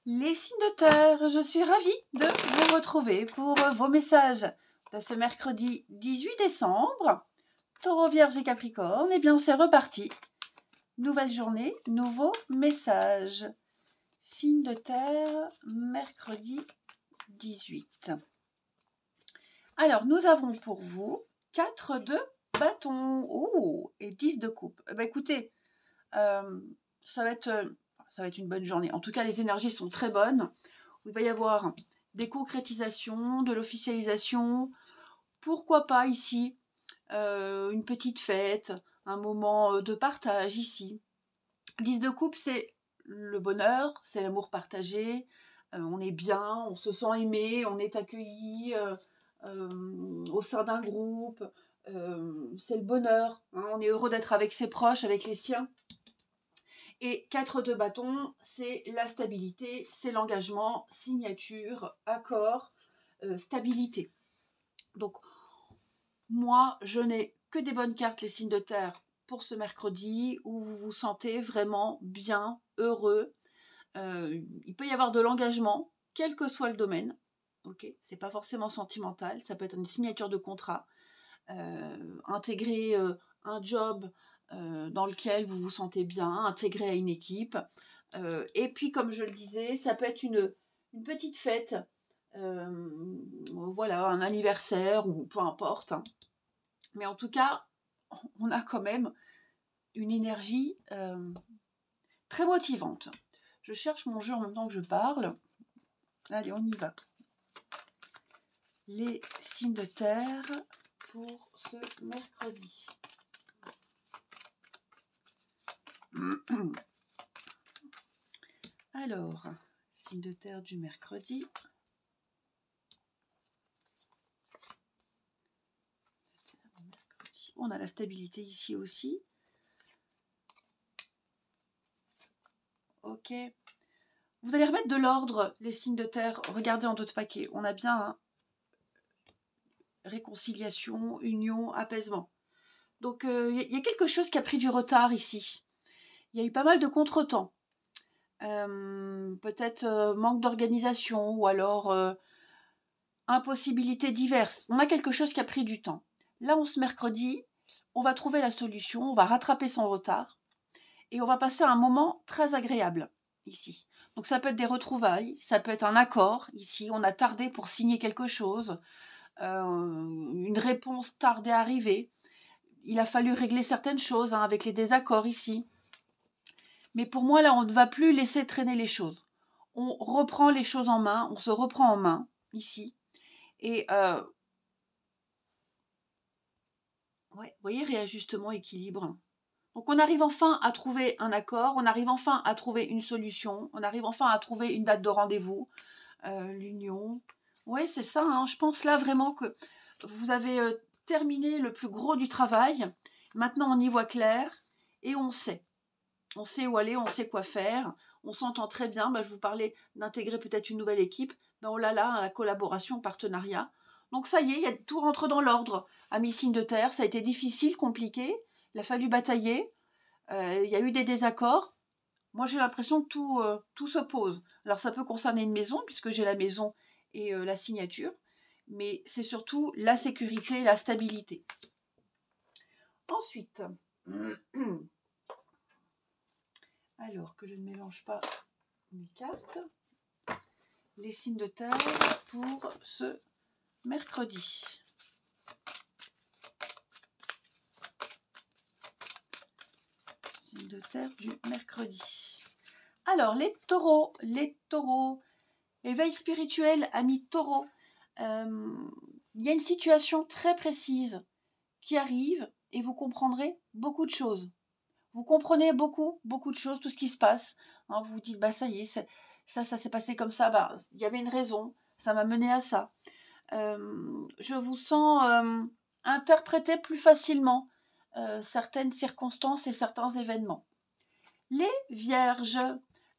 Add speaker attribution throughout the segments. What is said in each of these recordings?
Speaker 1: Les signes de terre, je suis ravie de vous retrouver pour vos messages de ce mercredi 18 décembre. Taureau, Vierge et Capricorne, eh bien c'est reparti. Nouvelle journée, nouveau message. Signe de terre, mercredi 18. Alors, nous avons pour vous 4 de bâton et 10 de coupe. Écoutez, ça va être une bonne journée. En tout cas, les énergies sont très bonnes. Il va y avoir des concrétisations, de l'officialisation. Pourquoi pas ici une petite fête, un moment de partage ici. 10 de coupe, c'est le bonheur, c'est l'amour partagé. On est bien, on se sent aimé, on est accueilli au sein d'un groupe. C'est le bonheur. Hein, on est heureux d'être avec ses proches, avec les siens. Et 4 de bâton, c'est la stabilité, c'est l'engagement, signature, accord, stabilité. Donc, moi, je n'ai que des bonnes cartes, les signes de terre, pour ce mercredi, où vous vous sentez vraiment bien, heureux. Il peut y avoir de l'engagement, quel que soit le domaine. Ok, c'est pas forcément sentimental, ça peut être une signature de contrat, intégrer un job dans lequel vous vous sentez bien, intégrer à une équipe. Et puis, comme je le disais, ça peut être une petite fête, voilà, un anniversaire ou peu importe. Hein. Mais en tout cas, on a quand même une énergie très motivante. Je cherche mon jeu en même temps que je parle. Allez, on y va. Les signes de terre pour ce mercredi. Alors, signe de terre du mercredi. On a la stabilité ici aussi. Ok. Vous allez remettre de l'ordre, les signes de terre. Regardez en d'autres paquets. On a bien hein, réconciliation, union, apaisement. Donc, y a quelque chose qui a pris du retard ici. Il y a eu pas mal de contretemps. Peut-être manque d'organisation ou alors impossibilités diverses. On a quelque chose qui a pris du temps. Là, on se mercredi, on va trouver la solution, on va rattraper son retard et on va passer un moment très agréable ici. Donc ça peut être des retrouvailles, ça peut être un accord ici, on a tardé pour signer quelque chose, une réponse tardée à arriver. Il a fallu régler certaines choses hein, avec les désaccords ici. Mais pour moi, là, on ne va plus laisser traîner les choses. On reprend les choses en main, on se reprend en main ici. Et ouais, vous voyez, réajustement, équilibre. Donc on arrive enfin à trouver un accord, on arrive enfin à trouver une solution, on arrive enfin à trouver une date de rendez-vous, l'union. Oui, c'est ça, hein. Je pense là vraiment que vous avez terminé le plus gros du travail. Maintenant, on y voit clair et on sait. On sait où aller, on sait quoi faire, on s'entend très bien. Je vous parlais d'intégrer peut-être une nouvelle équipe. Oh là là, la collaboration, le partenariat. Donc ça y est, tout rentre dans l'ordre. Amis signe de terre, ça a été difficile, compliqué. Il a fallu batailler. Il y a eu des désaccords. Moi, j'ai l'impression que tout se pose. Alors, ça peut concerner une maison, puisque j'ai la maison et la signature. Mais c'est surtout la sécurité, la stabilité. Ensuite, alors que je ne mélange pas mes cartes, les signes de terre pour ce mercredi. Signes de terre du mercredi. Alors, les taureaux, éveil spirituel, amis taureaux. Il y a une situation très précise qui arrive et vous comprendrez beaucoup de choses. Vous comprenez beaucoup de choses, tout ce qui se passe. Hein, vous vous dites, ça y est, ça s'est passé comme ça. Il y avait une raison, ça m'a mené à ça. Je vous sens interpréter plus facilement certaines circonstances et certains événements. Les vierges.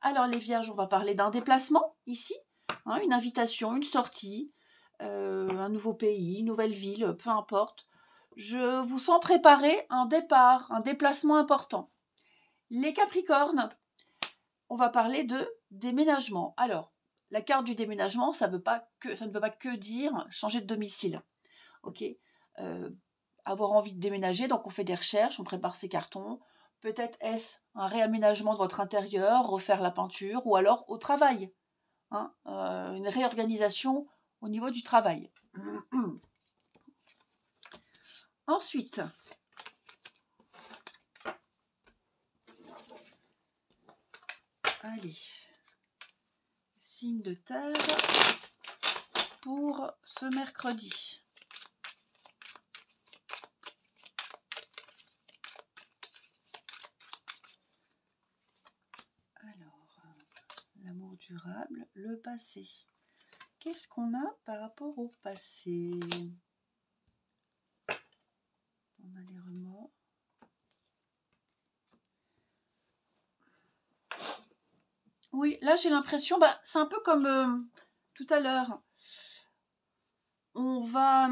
Speaker 1: Alors les vierges, on va parler d'un déplacement ici, hein, une invitation, une sortie, un nouveau pays, une nouvelle ville, peu importe. Je vous sens préparer un départ, un déplacement important. Les capricornes, on va parler de déménagement. Alors, la carte du déménagement, ça ne veut pas que dire changer de domicile. Ok, avoir envie de déménager, donc on fait des recherches, on prépare ses cartons. Peut-être est-ce un réaménagement de votre intérieur, refaire la peinture, ou alors au travail, hein, une réorganisation au niveau du travail. Ensuite, allez, signe de terre pour ce mercredi. Alors, l'amour durable, le passé. Qu'est-ce qu'on a par rapport au passé? On a les remords. Oui, là j'ai l'impression, c'est un peu comme tout à l'heure. On va...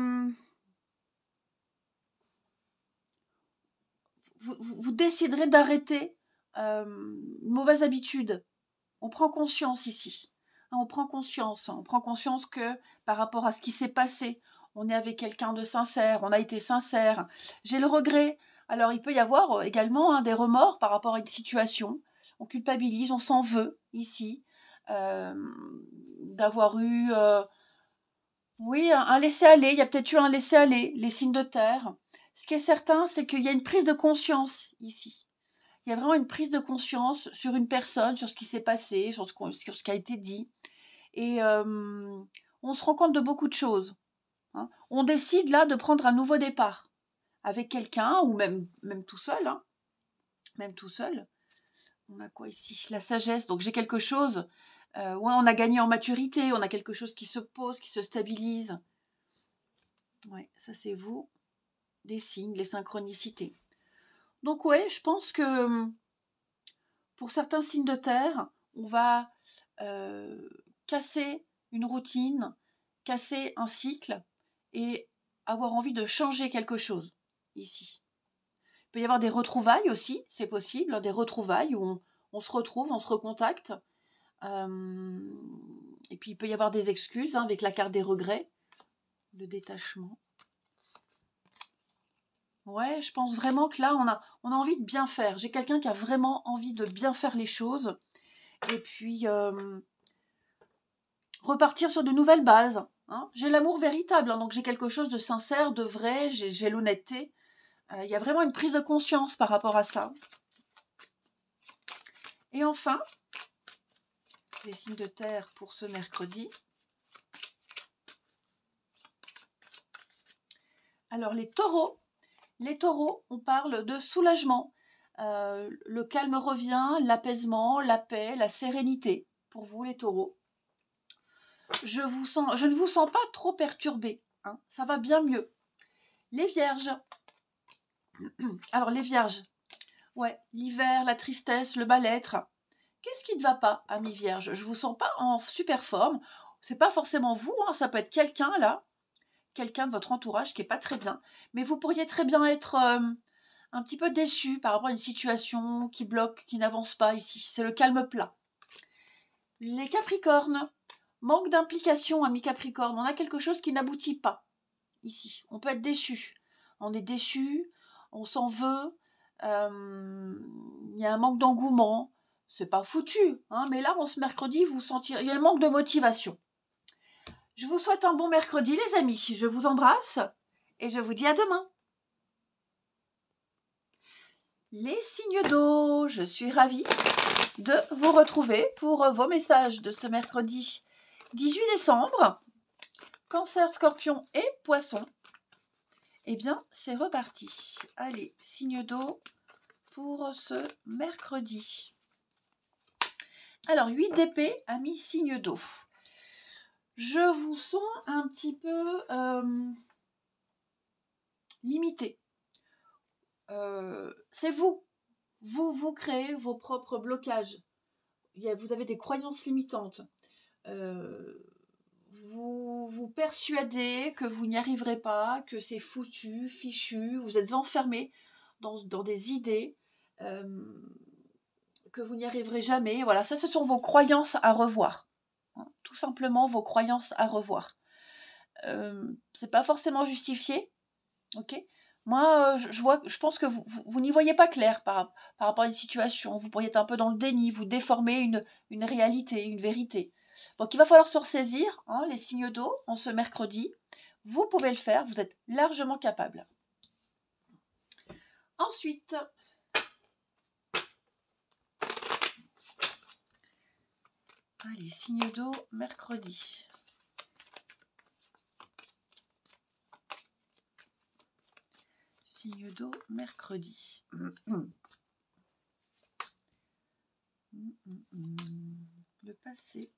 Speaker 1: vous déciderez d'arrêter une mauvaise habitude. On prend conscience ici. On prend conscience que par rapport à ce qui s'est passé, on est avec quelqu'un de sincère, on a été sincère. J'ai le regret. Alors il peut y avoir également des remords par rapport à une situation. On culpabilise, on s'en veut ici d'avoir eu oui, un laisser-aller. Il y a peut-être eu un laisser-aller, les signes de terre. Ce qui est certain, c'est qu'il y a une prise de conscience ici. Il y a vraiment une prise de conscience sur une personne, sur ce qui s'est passé, sur ce qui a été dit. Et on se rend compte de beaucoup de choses. Hein. On décide là de prendre un nouveau départ avec quelqu'un ou même tout seul. Hein. Même tout seul. On a quoi ici? La sagesse. Donc j'ai quelque chose où on a gagné en maturité, on a quelque chose qui se pose, qui se stabilise. Ouais, ça c'est vous. Les signes, les synchronicités. Donc ouais, je pense que pour certains signes de terre, on va casser une routine, casser un cycle et avoir envie de changer quelque chose ici. Il peut y avoir des retrouvailles aussi, c'est possible, des retrouvailles où on se retrouve, on se recontacte. Et puis il peut y avoir des excuses avec la carte des regrets, le détachement. Ouais, je pense vraiment que là, on a envie de bien faire. J'ai quelqu'un qui a vraiment envie de bien faire les choses. Et puis, repartir sur de nouvelles bases. Hein. J'ai l'amour véritable, hein, donc j'ai quelque chose de sincère, de vrai, j'ai l'honnêteté. Il y a vraiment une prise de conscience par rapport à ça. Et enfin, les signes de terre pour ce mercredi. Alors, les taureaux, on parle de soulagement. Le calme revient, l'apaisement, la paix, la sérénité pour vous les taureaux. Je ne vous sens pas trop perturbé, hein, ça va bien mieux. Les vierges. Alors les vierges, ouais, l'hiver, la tristesse, le mal-être. Qu'est-ce qui ne va pas, amis vierges? Je vous sens pas en super forme. C'est pas forcément vous, hein, ça peut être quelqu'un là, quelqu'un de votre entourage qui est pas très bien. Mais vous pourriez très bien être un petit peu déçu par rapport à une situation qui bloque, qui n'avance pas ici. C'est le calme plat. Les capricornes, manque d'implication, amis capricornes. On a quelque chose qui n'aboutit pas ici. On peut être déçu. On est déçu, on s'en veut. Il y a un manque d'engouement. C'est pas foutu, hein, mais là, ce mercredi, vous sentirez. Il y a un manque de motivation. Je vous souhaite un bon mercredi, les amis. Je vous embrasse et je vous dis à demain. Les signes d'eau, je suis ravie de vous retrouver pour vos messages de ce mercredi 18 décembre. Cancer, Scorpion et Poisson. Eh bien, c'est reparti. Allez, signe d'eau pour ce mercredi. Alors, 8 d'épée, amis, signe d'eau. Je vous sens un petit peu limité. C'est vous. Vous créez vos propres blocages. Vous avez des croyances limitantes. Vous vous persuadez que vous n'y arriverez pas, que c'est foutu, fichu, vous êtes enfermé dans des idées que vous n'y arriverez jamais. Voilà, ça, ce sont vos croyances à revoir. Hein, tout simplement vos croyances à revoir. C'est pas forcément justifié, ok? Moi, je pense que vous n'y voyez pas clair par rapport à une situation. Vous pourriez être un peu dans le déni, vous déformer une réalité, une vérité. Donc, il va falloir se ressaisir, hein, les signes d'eau, en ce mercredi. Vous pouvez le faire, vous êtes largement capable. Ensuite, allez, signes d'eau, mercredi. Signe d'eau, mercredi. Le passé,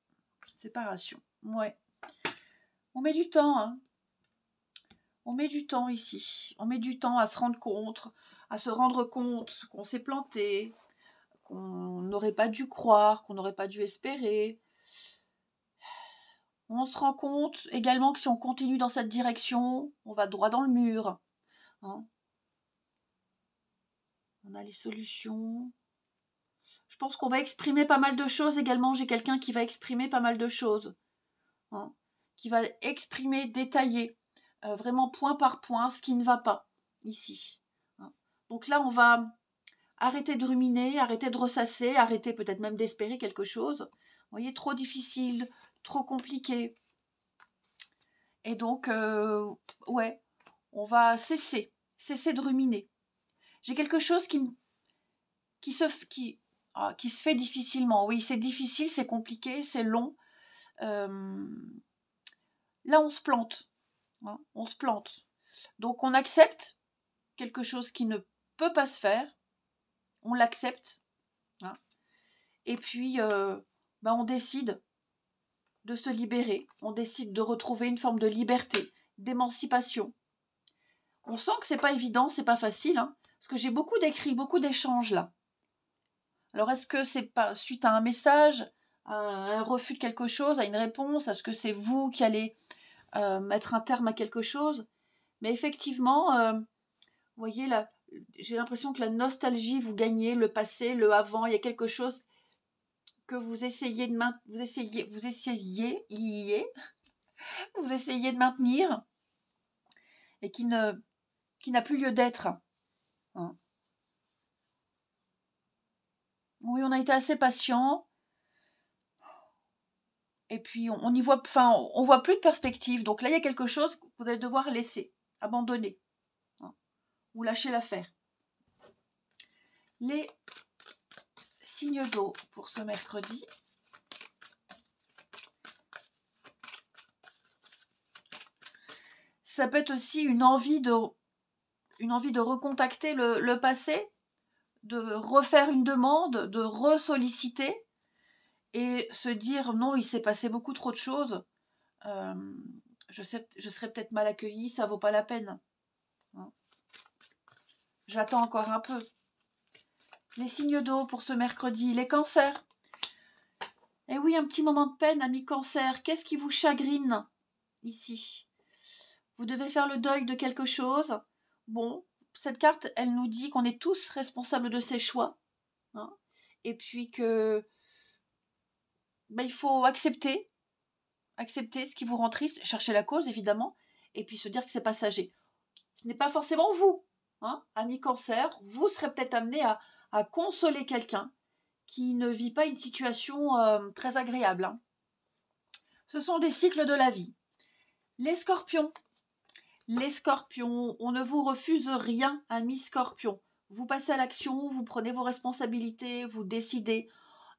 Speaker 1: séparation. Ouais. On met du temps, hein. On met du temps ici. On met du temps à se rendre compte qu'on s'est planté, qu'on n'aurait pas dû croire, qu'on n'aurait pas dû espérer. On se rend compte également que si on continue dans cette direction, on va droit dans le mur. Hein. On a les solutions. Je pense qu'on va exprimer pas mal de choses également. J'ai quelqu'un qui va exprimer pas mal de choses. Hein, qui va exprimer, détailler, vraiment point par point ce qui ne va pas ici. Hein. Donc là, on va arrêter de ruminer, arrêter de ressasser, arrêter peut-être même d'espérer quelque chose. Vous voyez, trop difficile, trop compliqué. Et donc, ouais, on va cesser de ruminer. J'ai quelque chose qui se fait difficilement. Oui, c'est difficile, c'est compliqué, c'est long. Là, on se plante. Hein, on se plante. Donc, on accepte quelque chose qui ne peut pas se faire. On l'accepte. Hein, et puis, on décide de se libérer. On décide de retrouver une forme de liberté, d'émancipation. On sent que c'est pas évident, c'est pas facile. Hein, parce que j'ai beaucoup d'écrits, beaucoup d'échanges là. Alors, est-ce que c'est pas suite à un message, à un refus de quelque chose, à une réponse? Est-ce que c'est vous qui allez mettre un terme à quelque chose? Mais effectivement, vous voyez, là, j'ai l'impression que la nostalgie, vous gagnez le passé, le avant. Il y a quelque chose que vous essayez de maintenir et qui n'a plus lieu d'être. Hein. Oui, on a été assez patient. Et puis, on y voit, enfin, on voit plus de perspective. Donc là, il y a quelque chose que vous allez devoir laisser, abandonner, hein, ou lâcher l'affaire. Les signes d'eau pour ce mercredi. Ça peut être aussi une envie de recontacter le passé, de refaire une demande, de ressolliciter et se dire non, il s'est passé beaucoup trop de choses. Je serais peut-être mal accueillie, ça vaut pas la peine. Hein. J'attends encore un peu. Les signes d'eau pour ce mercredi, les cancers. Eh oui, un petit moment de peine, ami cancer. Qu'est-ce qui vous chagrine ici? Vous devez faire le deuil de quelque chose. Bon, cette carte, elle nous dit qu'on est tous responsables de ses choix. Hein, et puis que il faut accepter ce qui vous rend triste, chercher la cause évidemment, et puis se dire que c'est passager. Ce n'est pas forcément vous, hein, ami cancer, vous serez peut-être amené à consoler quelqu'un qui ne vit pas une situation très agréable. Hein. Ce sont des cycles de la vie. Les scorpions, on ne vous refuse rien, ami scorpion. Vous passez à l'action, vous prenez vos responsabilités, vous décidez,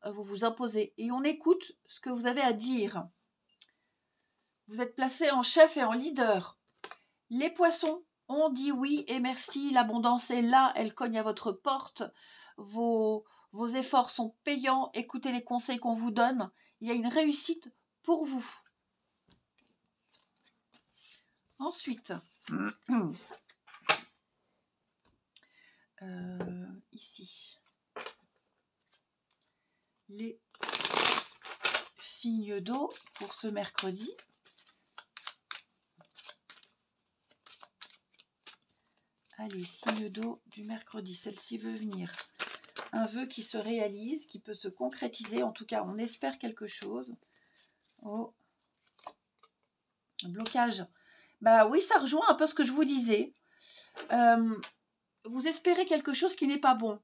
Speaker 1: vous vous imposez. Et on écoute ce que vous avez à dire. Vous êtes placé en chef et en leader. Les poissons, on dit oui et merci. L'abondance est là, elle cogne à votre porte. Vos efforts sont payants. Écoutez les conseils qu'on vous donne. Il y a une réussite pour vous. Ensuite, ici, les signes d'eau pour ce mercredi. Allez, signe d'eau du mercredi, celle-ci veut venir. un vœu qui se réalise, qui peut se concrétiser. En tout cas, on espère quelque chose. Oh, blocage. Bah oui, ça rejoint un peu ce que je vous disais. Vous espérez quelque chose qui n'est pas bon.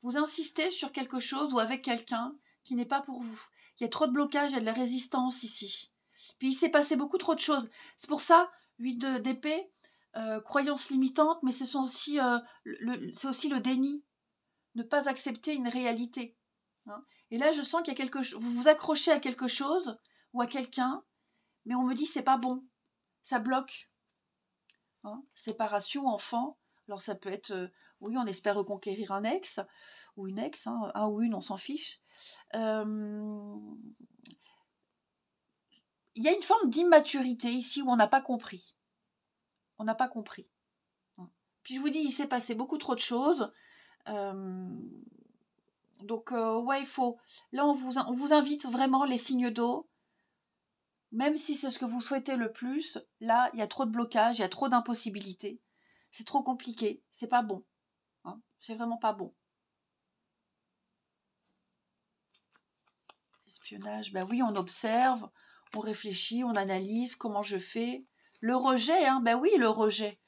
Speaker 1: Vous insistez sur quelque chose ou avec quelqu'un qui n'est pas pour vous. Il y a trop de blocage, il y a de la résistance ici. Puis il s'est passé beaucoup trop de choses. C'est pour ça, 8 d'épée, croyance limitante, mais c'est aussi le déni. Ne pas accepter une réalité. Hein. Et là, je sens qu'il y a quelque chose. Vous vous accrochez à quelque chose ou à quelqu'un, mais on me dit c'est pas bon. Ça bloque. Hein. Séparation, enfant. Alors ça peut être, oui, on espère reconquérir un ex ou une ex, hein, un ou une, on s'en fiche. Il y a une forme d'immaturité ici où on n'a pas compris. On n'a pas compris. Hein. Puis je vous dis, il s'est passé beaucoup trop de choses. Donc, ouais, il faut... Là, on vous invite vraiment, les signes d'eau, même si c'est ce que vous souhaitez le plus, là, il y a trop de blocages, il y a trop d'impossibilités. C'est trop compliqué, c'est pas bon. Hein, c'est vraiment pas bon. Espionnage, ben oui, on observe, on réfléchit, on analyse, comment je fais. Le rejet, hein, ben oui, le rejet.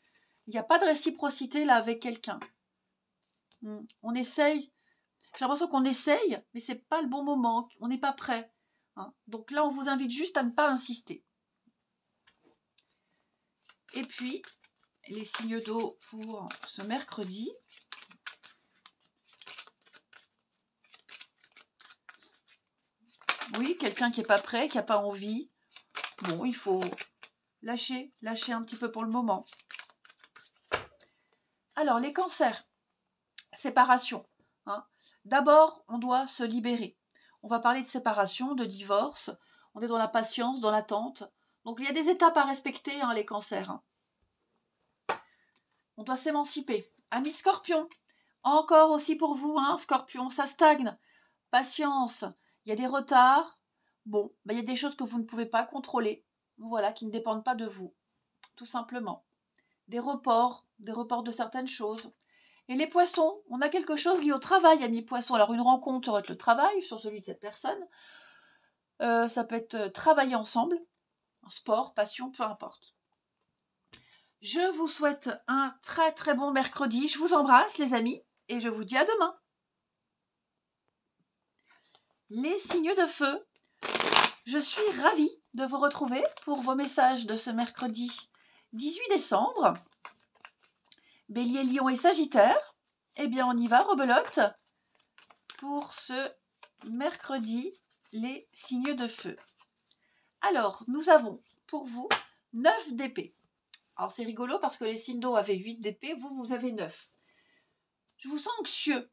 Speaker 1: Il n'y a pas de réciprocité là avec quelqu'un. On essaye, j'ai l'impression qu'on essaye, mais c'est pas le bon moment, on n'est pas prêt. Hein. Donc là, on vous invite juste à ne pas insister. Et puis, les signes d'eau pour ce mercredi. Oui, quelqu'un qui n'est pas prêt, qui n'a pas envie. Bon, il faut lâcher un petit peu pour le moment. Alors, les cancers, séparation. Hein. D'abord, on doit se libérer. On va parler de séparation, de divorce. On est dans la patience, dans l'attente. Donc, il y a des étapes à respecter, hein, les cancers. Hein. On doit s'émanciper. Amis Scorpion, encore aussi pour vous, hein, Scorpion, ça stagne. Patience, il y a des retards. Bon, il y a des choses que vous ne pouvez pas contrôler, voilà, qui ne dépendent pas de vous, tout simplement. Des reports de certaines choses. Et les poissons, on a quelque chose lié au travail, amis poissons. Alors une rencontre sur le travail, sur celui de cette personne. Ça peut être travailler ensemble, sport, passion, peu importe. Je vous souhaite un très très bon mercredi. Je vous embrasse les amis et je vous dis à demain. Les signes de feu, je suis ravie de vous retrouver pour vos messages de ce mercredi 18 décembre. Bélier, Lion et Sagittaire. Eh bien, on y va, rebelote, pour ce mercredi, les signes de feu. Alors, nous avons pour vous 9 d'épée. Alors, c'est rigolo parce que les signes d'eau avaient 8 d'épée, vous avez 9. Je vous sens anxieux,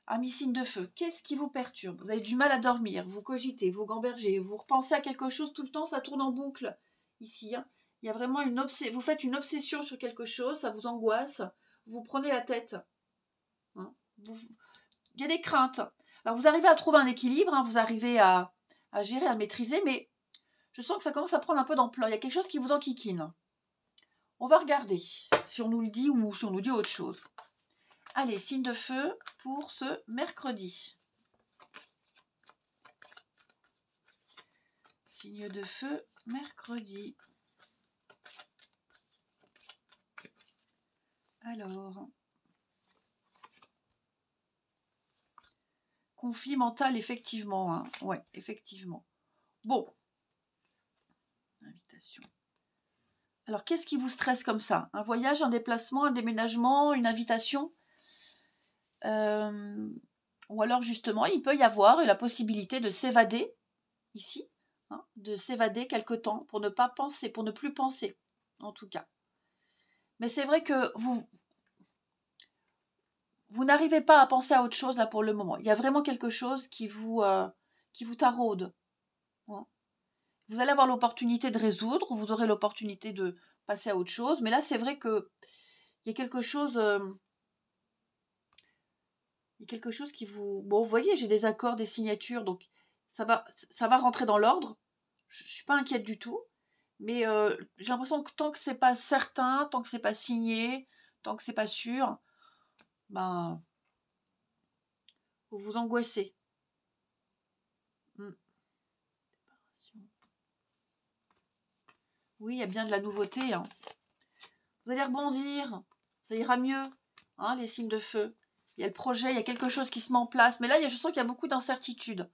Speaker 1: amis signes de feu. Qu'est-ce qui vous perturbe? Vous avez du mal à dormir, vous cogitez, vous gambergez, vous repensez à quelque chose tout le temps, ça tourne en boucle. Ici, hein. Il y a vraiment une obsession. Vous faites une obsession sur quelque chose, ça vous angoisse, vous prenez la tête. Hein. Il y a des craintes. Alors, vous arrivez à trouver un équilibre, hein, vous arrivez à gérer, à maîtriser, mais je sens que ça commence à prendre un peu d'ampleur. Il y a quelque chose qui vous enquiquine. On va regarder si on nous le dit ou si on nous dit autre chose. Allez, signe de feu pour ce mercredi. Signe de feu, mercredi. Alors, conflit mental, effectivement. Hein. Ouais, effectivement. Bon. Invitation. Alors, qu'est-ce qui vous stresse comme ça? Un voyage, un déplacement, un déménagement, une invitation? Ou alors, justement, il peut y avoir la possibilité de s'évader, ici, hein, de s'évader quelque temps pour ne pas penser, pour ne plus penser, en tout cas. Mais c'est vrai que vous n'arrivez pas à penser à autre chose, là, pour le moment. Il y a vraiment quelque chose qui vous taraude. Hein. Vous allez avoir l'opportunité de résoudre, vous aurez l'opportunité de passer à autre chose, mais là, c'est vrai que il y a quelque chose... il y a quelque chose qui vous... Bon, vous voyez, j'ai des accords, des signatures, donc ça va rentrer dans l'ordre. Je ne suis pas inquiète du tout. Mais j'ai l'impression que tant que c'est pas certain, tant que c'est pas signé, tant que c'est pas sûr, ben Vous vous angoissez. Oui, il y a bien de la nouveauté. Hein. Vous allez rebondir. Ça ira mieux. Hein, les signes de feu. Il y a le projet, il y a quelque chose qui se met en place. Mais là, je sens qu'il y a beaucoup d'incertitudes.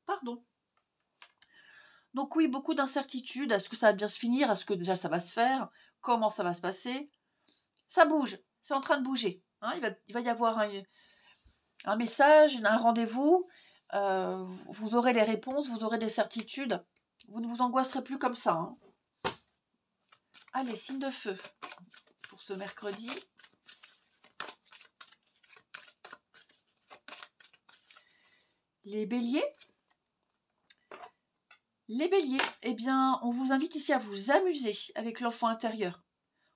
Speaker 1: Pardon. Donc oui, beaucoup d'incertitudes. Est-ce que ça va bien se finir? Est-ce que déjà ça va se faire? Comment ça va se passer? Ça bouge. C'est en train de bouger. Hein, il va y avoir un message, un rendez-vous. Vous aurez les réponses, vous aurez des certitudes. Vous ne vous angoisserez plus comme ça. Hein. Allez, signe de feu pour ce mercredi. Les béliers. Les béliers, eh bien, on vous invite ici à vous amuser avec l'enfant intérieur.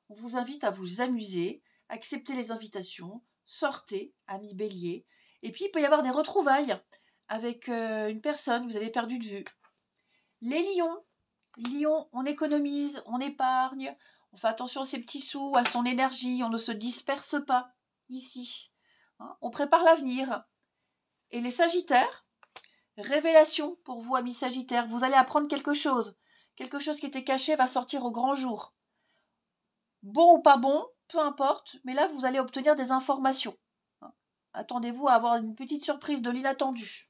Speaker 1: On vous invite à vous amuser, accepter les invitations, sortez, amis béliers. Et puis, il peut y avoir des retrouvailles avec une personne que vous avez perdu de vue. Les lions, on économise, on épargne, on fait attention à ses petits sous, à son énergie, on ne se disperse pas ici. Hein, on prépare l'avenir. Et les sagittaires, révélation pour vous, amis sagittaires, vous allez apprendre quelque chose. Quelque chose qui était caché va sortir au grand jour. Bon ou pas bon, peu importe, mais là, vous allez obtenir des informations. Attendez-vous à avoir une petite surprise de l'inattendu.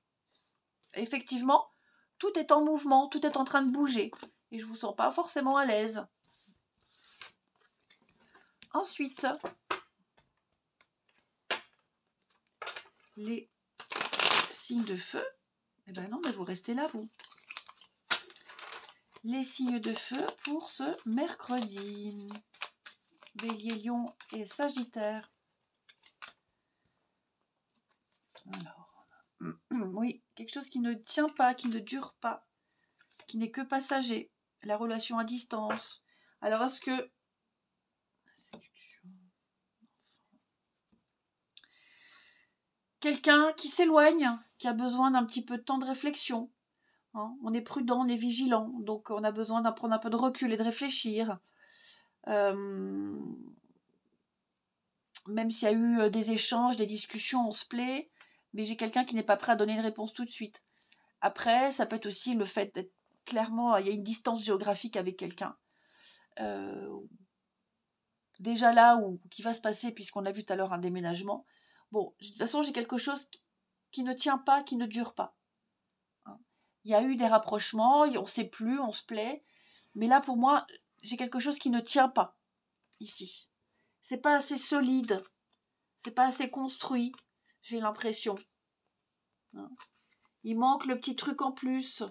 Speaker 1: Effectivement, tout est en mouvement, tout est en train de bouger. Et je ne vous sens pas forcément à l'aise. Ensuite, les signes de feu. Eh ben non, mais vous restez là, vous. Les signes de feu pour ce mercredi. Bélier, Lion et Sagittaire. Alors, oui, quelque chose qui ne tient pas, qui ne dure pas, qui n'est que passager. La relation à distance. Alors, est-ce que... Quelqu'un qui s'éloigne, qui a besoin d'un petit peu de temps de réflexion. Hein, on est prudent, on est vigilant, donc on a besoin d'en prendre un peu de recul et de réfléchir. Même s'il y a eu des échanges, des discussions, on se plaît, mais j'ai quelqu'un qui n'est pas prêt à donner une réponse tout de suite. Après, ça peut être aussi le fait d'être clairement, il y a une distance géographique avec quelqu'un. Déjà là, où qui va se passer, puisqu'on a vu tout à l'heure un déménagement. Bon, de toute façon, j'ai quelque chose qui ne tient pas, qui ne dure pas. Hein. Il y a eu des rapprochements, on ne sait plus, on se plaît. Mais là, pour moi, j'ai quelque chose qui ne tient pas, ici. C'est pas assez solide, c'est pas assez construit, j'ai l'impression. Hein. Il manque le petit truc en plus.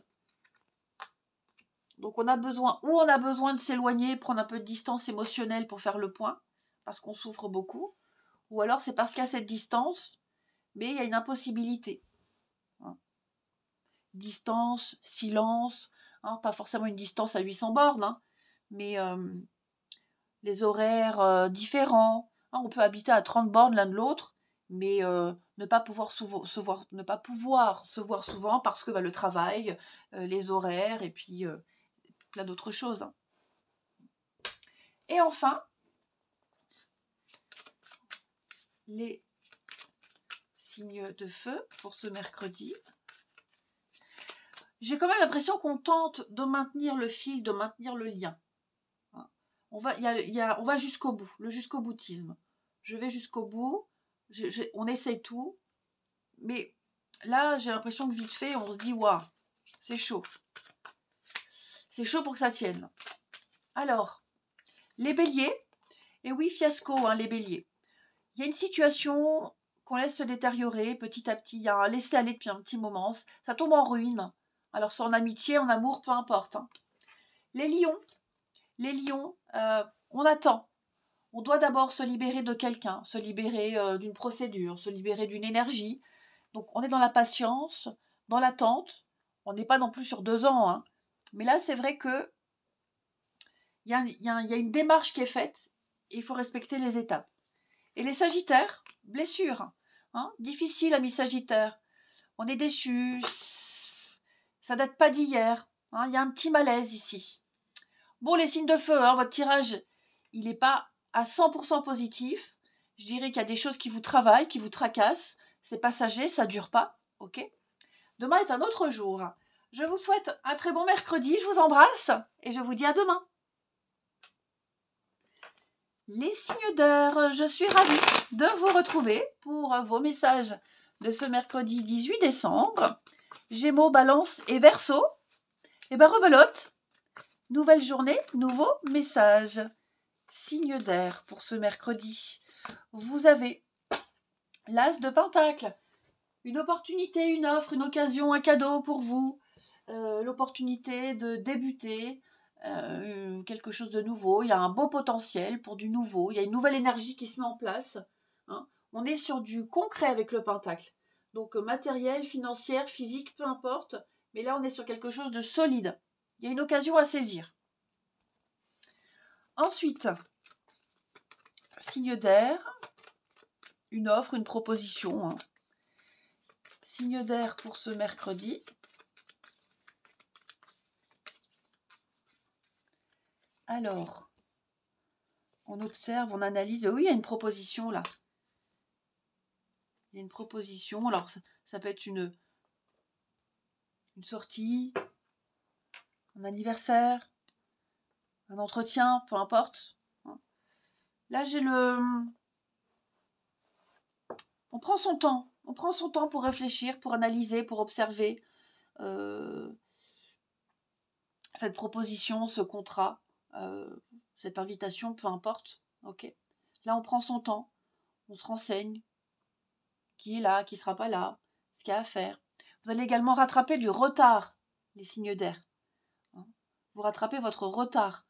Speaker 1: Donc on a besoin de s'éloigner, prendre un peu de distance émotionnelle pour faire le point, parce qu'on souffre beaucoup, ou alors c'est parce qu'il y a cette distance, mais il y a une impossibilité. Hein. Distance, silence, hein, pas forcément une distance à 800 bornes, hein, mais les horaires différents. Hein, on peut habiter à 30 bornes l'un de l'autre, mais ne pas pouvoir se voir souvent parce que le travail, les horaires, et puis plein d'autres choses. Hein. Et enfin, les signes de feu pour ce mercredi. J'ai quand même l'impression qu'on tente de maintenir le fil, de maintenir le lien. On va jusqu'au bout, le jusqu'au boutisme. Je vais jusqu'au bout, on essaye tout, mais là, j'ai l'impression que vite fait, on se dit, waouh, c'est chaud. C'est chaud pour que ça tienne. Alors, les béliers, et oui, fiasco, hein, les béliers. Il y a une situation qu'on laisse se détériorer petit à petit. Il y a un laisser-aller depuis un petit moment. Ça tombe en ruine. Alors, c'est en amitié, en amour, peu importe. Hein. Les lions, on attend. On doit d'abord se libérer de quelqu'un, se libérer d'une procédure, se libérer d'une énergie. Donc, on est dans la patience, dans l'attente. On n'est pas non plus sur 2 ans. Hein. Mais là, c'est vrai que il y a une démarche qui est faite. Et il faut respecter les étapes. Et les sagittaires, blessure. Hein, difficile, amis sagittaires. On est déçus. Ça date pas d'hier. Hein, il y a un petit malaise ici. Bon, les signes de feu, hein, votre tirage, il n'est pas à 100% positif. Je dirais qu'il y a des choses qui vous travaillent, qui vous tracassent. C'est passager, ça ne dure pas. Ok ? Demain est un autre jour. Je vous souhaite un très bon mercredi. Je vous embrasse et je vous dis à demain. Les signes d'air, je suis ravie de vous retrouver pour vos messages de ce mercredi 18 décembre. Gémeaux, Balance et Verseau. Et ben rebelote. Nouvelle journée, nouveau message. Signe d'air pour ce mercredi. Vous avez l'As de Pentacle. Une opportunité, une offre, une occasion, un cadeau pour vous. L'opportunité de débuter quelque chose de nouveau. Il y a un beau potentiel pour du nouveau. Il y a une nouvelle énergie qui se met en place. Hein. On est sur du concret avec le Pentacle. Donc matériel, financier, physique, peu importe. Mais là, on est sur quelque chose de solide. Il y a une occasion à saisir. Ensuite, signe d'air. Une offre, une proposition. Hein. Signe d'air pour ce mercredi. Alors, on observe, on analyse. Oui, il y a une proposition là. Il y a une proposition. Alors, ça peut être une sortie, un anniversaire, un entretien, peu importe. Là, j'ai le... On prend son temps. On prend son temps pour réfléchir, pour analyser, pour observer cette proposition, ce contrat, cette invitation, peu importe. Ok. Là, on prend son temps. On se renseigne. Qui est là, qui ne sera pas là, ce qu'il y a à faire. Vous allez également rattraper du retard, les signes d'air. Vous rattrapez votre retard,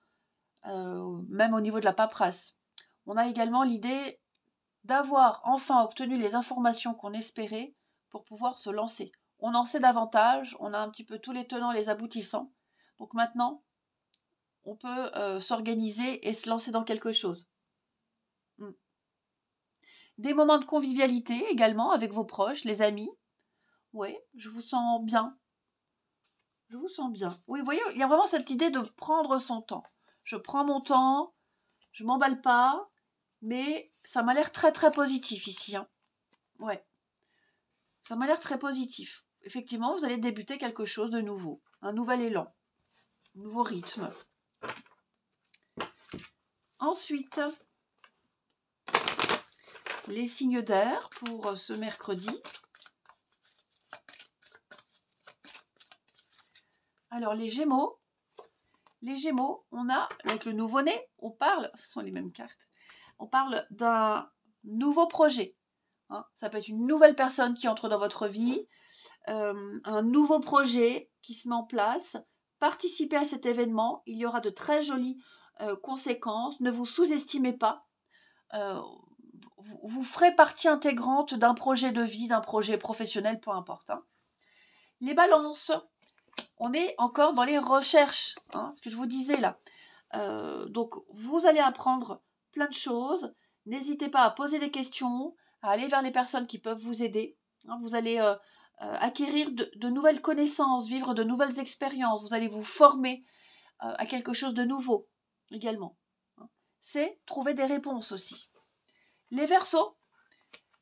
Speaker 1: même au niveau de la paperasse. On a également l'idée d'avoir enfin obtenu les informations qu'on espérait pour pouvoir se lancer. On en sait davantage, on a un petit peu tous les tenants et les aboutissants. Donc maintenant, on peut s'organiser et se lancer dans quelque chose. Des moments de convivialité également avec vos proches, les amis. Oui, je vous sens bien. Je vous sens bien. Oui, vous voyez, il y a vraiment cette idée de prendre son temps. Je prends mon temps, je m'emballe pas, mais ça m'a l'air très très positif ici. Hein. Ouais, ça m'a l'air très positif. Effectivement, vous allez débuter quelque chose de nouveau, un nouvel élan, un nouveau rythme. Ensuite, les signes d'air pour ce mercredi. Alors, les Gémeaux, on a, avec le nouveau-né, on parle, ce sont les mêmes cartes, on parle d'un nouveau projet. Hein. Ça peut être une nouvelle personne qui entre dans votre vie, un nouveau projet qui se met en place. Participez à cet événement, il y aura de très jolies conséquences. Ne vous sous-estimez pas. Vous ferez partie intégrante d'un projet de vie, d'un projet professionnel, peu importe. Hein. Les balances, on est encore dans les recherches, hein, ce que je vous disais là. Donc, vous allez apprendre plein de choses. N'hésitez pas à poser des questions, à aller vers les personnes qui peuvent vous aider. Hein, vous allez acquérir de nouvelles connaissances, vivre de nouvelles expériences. Vous allez vous former à quelque chose de nouveau également. C'est trouver des réponses aussi. Les Verseaux,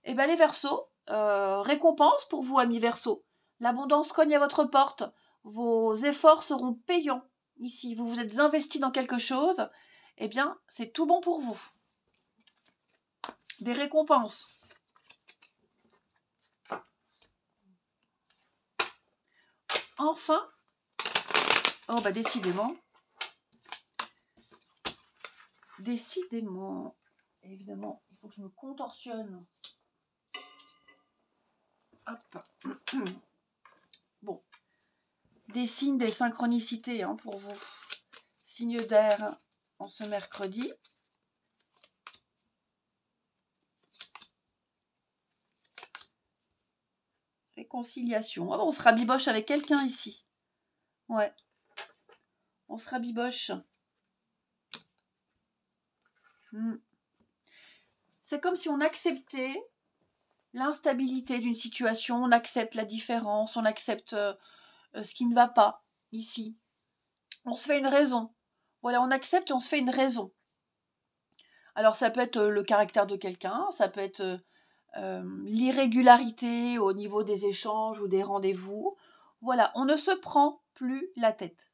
Speaker 1: eh ben les Verseaux, récompense pour vous, amis Verseaux. L'abondance cogne à votre porte. Vos efforts seront payants. Ici, vous vous êtes investi dans quelque chose, eh bien, c'est tout bon pour vous. Des récompenses. Enfin, oh bah décidément, évidemment, il faut que je me contorsionne. Hop. Bon, des signes, des synchronicités hein, pour vous. Signe d'air en ce mercredi. Réconciliation. Ah bon, on se rabiboche avec quelqu'un ici. Ouais. On se rabiboche. C'est comme si on acceptait l'instabilité d'une situation, on accepte la différence, on accepte ce qui ne va pas ici. On se fait une raison. Voilà, on accepte et on se fait une raison. Alors ça peut être le caractère de quelqu'un, ça peut être l'irrégularité au niveau des échanges ou des rendez-vous. Voilà, on ne se prend plus la tête,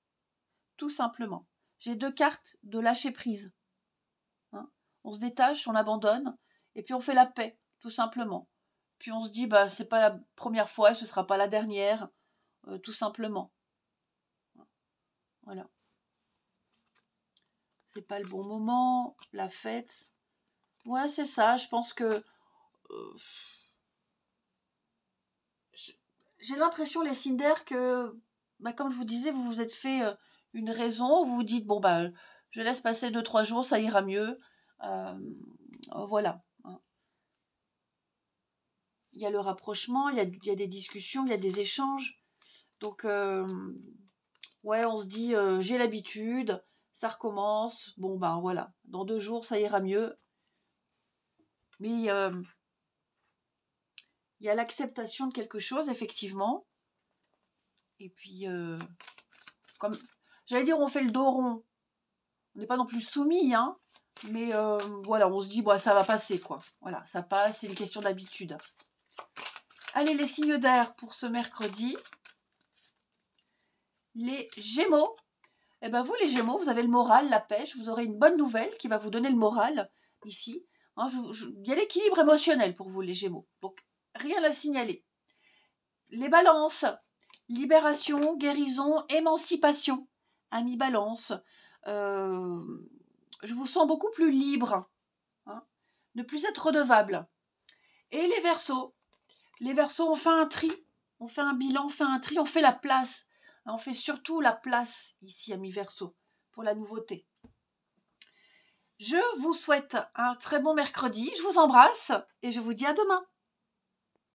Speaker 1: tout simplement. J'ai 2 cartes de lâcher prise. Hein. On se détache, on abandonne, et puis on fait la paix, tout simplement. Puis on se dit, bah c'est pas la première fois, ce sera pas la dernière, tout simplement. Voilà. C'est pas le bon moment, la fête. Ouais, c'est ça, je pense que j'ai l'impression, les Cinder, que, bah, comme je vous disais, vous vous êtes fait une raison, vous vous dites, bon, bah, je laisse passer 2-3 jours, ça ira mieux. Voilà. Hein. Il y a le rapprochement, il y a des discussions, il y a des échanges. Donc, ouais, on se dit, j'ai l'habitude, ça recommence. Bon, bah, voilà, dans 2 jours, ça ira mieux. Mais il y a l'acceptation de quelque chose, effectivement. Et puis, comme j'allais dire, on fait le dos rond. On n'est pas non plus soumis, hein. Mais voilà, on se dit, bah, ça va passer, quoi. Voilà, ça passe, c'est une question d'habitude. Allez, les signes d'air pour ce mercredi. Les Gémeaux. Eh ben vous, les Gémeaux, vous avez le moral, la pêche. Vous aurez une bonne nouvelle qui va vous donner le moral, ici. Hein, il y a l'équilibre émotionnel pour vous, les Gémeaux. Donc, rien à signaler. Les Balances. Libération, guérison, émancipation. Amis Balance. Je vous sens beaucoup plus libre. Hein, ne plus être redevable. Et les Verseaux. Les Verseaux, on fait un tri. On fait un bilan, on fait un tri, on fait la place. On fait surtout la place ici, amis Verseaux, pour la nouveauté. Je vous souhaite un très bon mercredi. Je vous embrasse et je vous dis à demain.